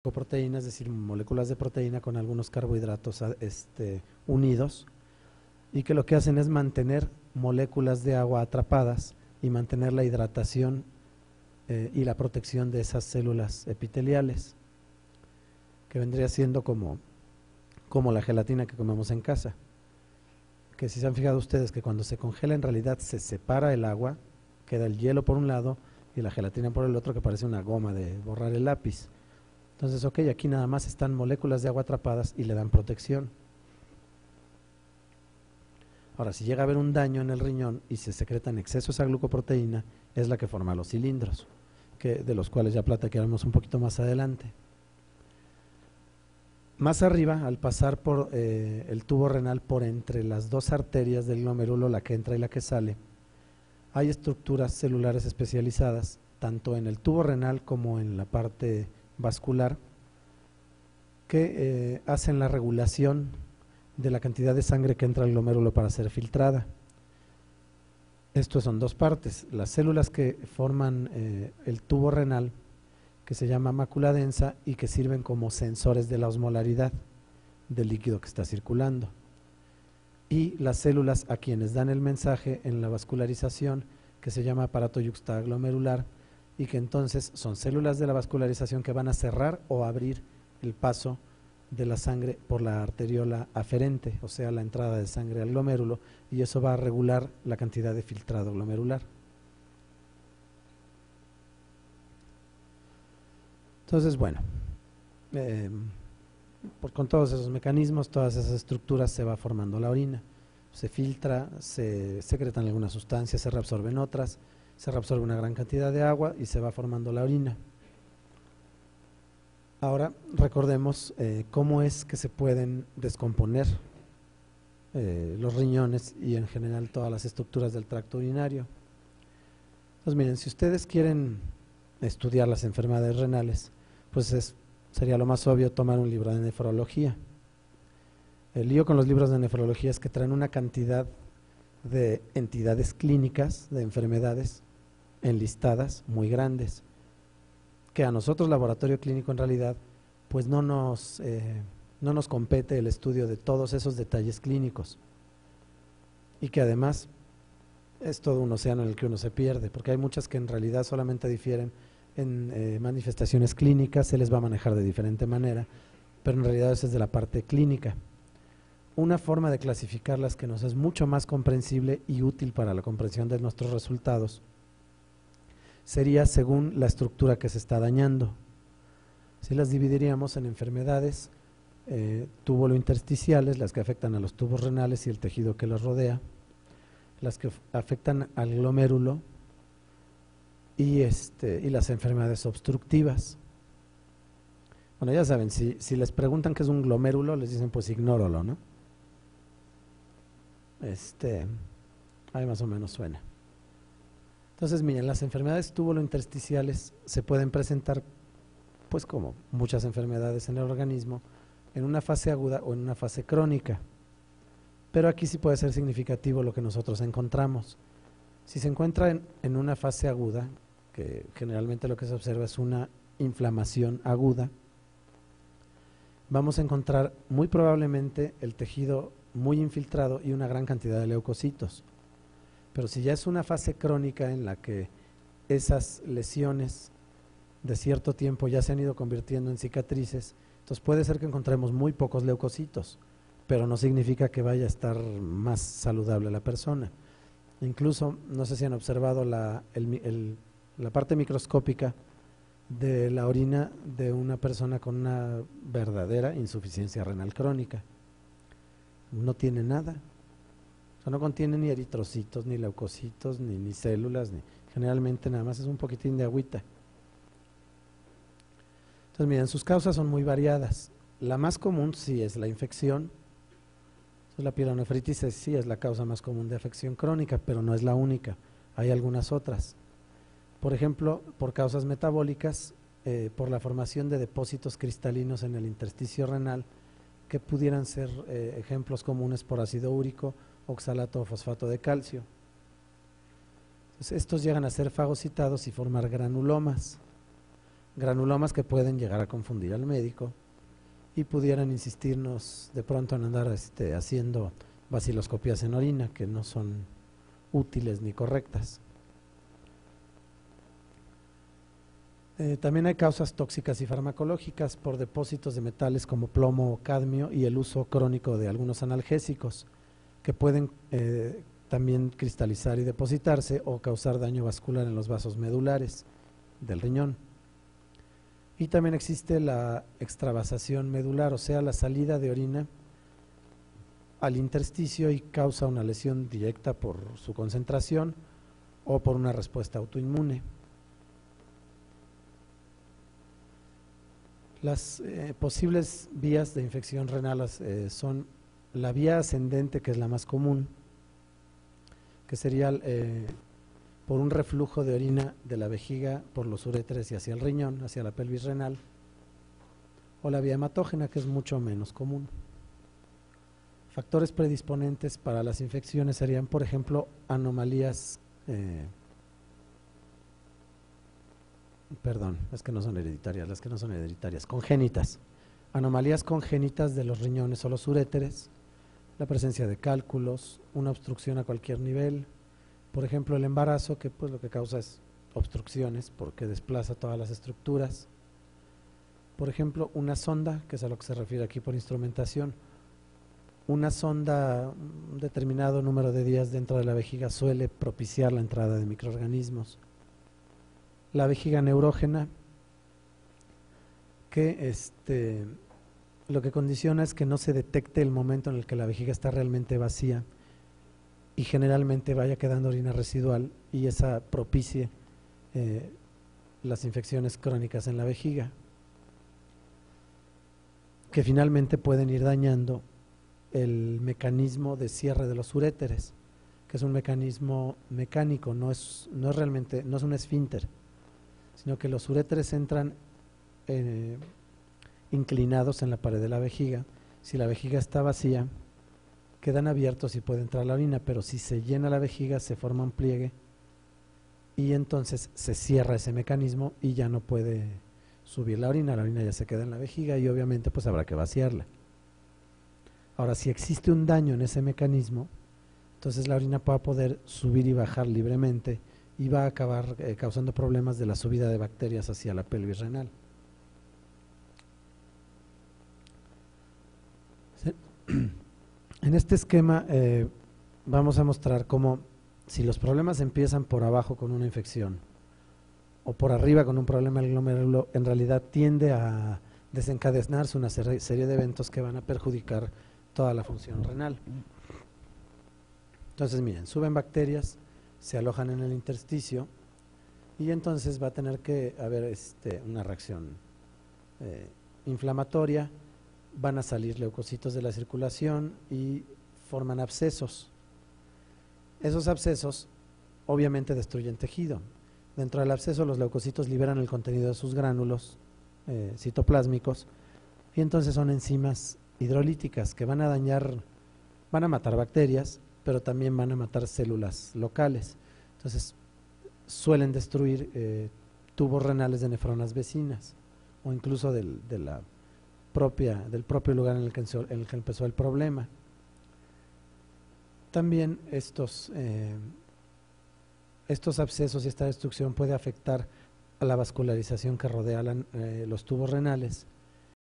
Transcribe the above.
proteína, es decir, moléculas de proteína con algunos carbohidratos unidos, y que lo que hacen es mantener moléculas de agua atrapadas y mantener la hidratación y la protección de esas células epiteliales, que vendría siendo como la gelatina que comemos en casa, que si se han fijado ustedes que cuando se congela en realidad se separa el agua, queda el hielo por un lado y la gelatina por el otro, que parece una goma de borrar el lápiz. Entonces, ok, aquí nada más están moléculas de agua atrapadas y le dan protección. Ahora, si llega a haber un daño en el riñón y se secreta en exceso esa glucoproteína, es la que forma los cilindros, de los cuales ya platicaremos un poquito más adelante. Más arriba, al pasar por el tubo renal, por entre las dos arterias del glomérulo, la que entra y la que sale, hay estructuras celulares especializadas, tanto en el tubo renal como en la parte vascular, que hacen la regulación de la cantidad de sangre que entra al glomérulo para ser filtrada. Esto son dos partes: las células que forman el tubo renal, que se llama mácula densa y que sirven como sensores de la osmolaridad del líquido que está circulando, y las células a quienes dan el mensaje en la vascularización, que se llama aparato yuxtaglomerular, y que entonces son células de la vascularización que van a cerrar o abrir el paso de la sangre por la arteriola aferente, o sea, la entrada de sangre al glomérulo, y eso va a regular la cantidad de filtrado glomerular. Entonces, bueno, con todos esos mecanismos, todas esas estructuras, se va formando la orina. Se filtra, se secretan algunas sustancias, se reabsorben otras, se reabsorbe una gran cantidad de agua y se va formando la orina. Ahora recordemos cómo es que se pueden descomponer los riñones y en general todas las estructuras del tracto urinario. Entonces, miren, si ustedes quieren estudiar las enfermedades renales, pues sería lo más obvio tomar un libro de nefrología. El lío con los libros de nefrología es que traen una cantidad de entidades clínicas, de enfermedades enlistadas muy grandes, que a nosotros, laboratorio clínico, en realidad pues no nos compete el estudio de todos esos detalles clínicos, y que además es todo un océano en el que uno se pierde, porque hay muchas que en realidad solamente difieren en manifestaciones clínicas, se les va a manejar de diferente manera, pero en realidad eso es de la parte clínica. Una forma de clasificarlas que nos es mucho más comprensible y útil para la comprensión de nuestros resultados sería según la estructura que se está dañando. Si las dividiríamos en enfermedades tubulointersticiales, las que afectan a los tubos renales y el tejido que los rodea, las que afectan al glomérulo y las enfermedades obstructivas. Bueno, ya saben, si les preguntan qué es un glomérulo, les dicen pues ignóralo, ¿no? Ahí más o menos suena. Entonces, miren, las enfermedades tubulointersticiales se pueden presentar, pues como muchas enfermedades en el organismo, en una fase aguda o en una fase crónica. Pero aquí sí puede ser significativo lo que nosotros encontramos. Si se encuentra en una fase aguda, que generalmente lo que se observa es una inflamación aguda, vamos a encontrar muy probablemente el tejido muy infiltrado y una gran cantidad de leucocitos. Pero si ya es una fase crónica en la que esas lesiones de cierto tiempo ya se han ido convirtiendo en cicatrices, entonces puede ser que encontremos muy pocos leucocitos, pero no significa que vaya a estar más saludable la persona. Incluso, no sé si han observado la parte microscópica de la orina de una persona con una verdadera insuficiencia renal crónica. No tiene nada. O sea, no contiene ni eritrocitos, ni leucocitos, ni células, generalmente nada más es un poquitín de agüita. Entonces, miren, sus causas son muy variadas. La más común sí es la infección. Entonces, la pielonefritis sí es la causa más común de afección crónica, pero no es la única. Hay algunas otras. Por ejemplo, por causas metabólicas, por la formación de depósitos cristalinos en el intersticio renal, que pudieran ser ejemplos comunes por ácido úrico, oxalato o fosfato de calcio. Entonces, estos llegan a ser fagocitados y formar granulomas. granulomas que pueden llegar a confundir al médico y pudieran insistirnos de pronto en andar haciendo vaciloscopias en orina que no son útiles ni correctas. También hay causas tóxicas y farmacológicas por depósitos de metales como plomo o cadmio y el uso crónico de algunos analgésicos que pueden también cristalizar y depositarse o causar daño vascular en los vasos medulares del riñón. Y también existe la extravasación medular, o sea, la salida de orina al intersticio y causa una lesión directa por su concentración o por una respuesta autoinmune. Las posibles vías de infección renal son la vía ascendente, que es la más común, que sería por un reflujo de orina de la vejiga por los uréteres y hacia el riñón, hacia la pelvis renal, o la vía hematógena, que es mucho menos común. Factores predisponentes para las infecciones serían, por ejemplo, anomalías, las que no son hereditarias, congénitas, anomalías congénitas de los riñones o los uréteres, la presencia de cálculos, una obstrucción a cualquier nivel, por ejemplo el embarazo, que pues lo que causa es obstrucciones porque desplaza todas las estructuras, por ejemplo una sonda, que es a lo que se refiere aquí por instrumentación, una sonda un determinado número de días dentro de la vejiga suele propiciar la entrada de microorganismos. La vejiga neurógena, que lo que condiciona es que no se detecte el momento en el que la vejiga está realmente vacía y generalmente vaya quedando orina residual y esa propicie las infecciones crónicas en la vejiga, que finalmente pueden ir dañando el mecanismo de cierre de los uréteres, que es un mecanismo mecánico, no es un esfínter, sino que los uréteres entran inclinados en la pared de la vejiga. Si la vejiga está vacía, quedan abiertos y puede entrar la orina, pero si se llena la vejiga se forma un pliegue y entonces se cierra ese mecanismo y ya no puede subir la orina ya se queda en la vejiga y obviamente pues habrá que vaciarla. Ahora, si existe un daño en ese mecanismo, entonces la orina va a poder subir y bajar libremente y va a acabar causando problemas de la subida de bacterias hacia la pelvis renal. En este esquema vamos a mostrar cómo si los problemas empiezan por abajo con una infección o por arriba con un problema del glomérulo, en realidad tiende a desencadenarse una serie de eventos que van a perjudicar toda la función renal. Entonces miren, suben bacterias, se alojan en el intersticio y entonces va a tener que haber una reacción inflamatoria, van a salir leucocitos de la circulación y forman abscesos. Esos abscesos obviamente destruyen tejido. Dentro del absceso los leucocitos liberan el contenido de sus gránulos citoplásmicos y entonces son enzimas hidrolíticas que van a matar bacterias, pero también van a matar células locales. Entonces suelen destruir tubos renales de nefronas vecinas o incluso del propio lugar en el que empezó el problema. También estos abscesos y esta destrucción puede afectar a la vascularización que rodea los tubos renales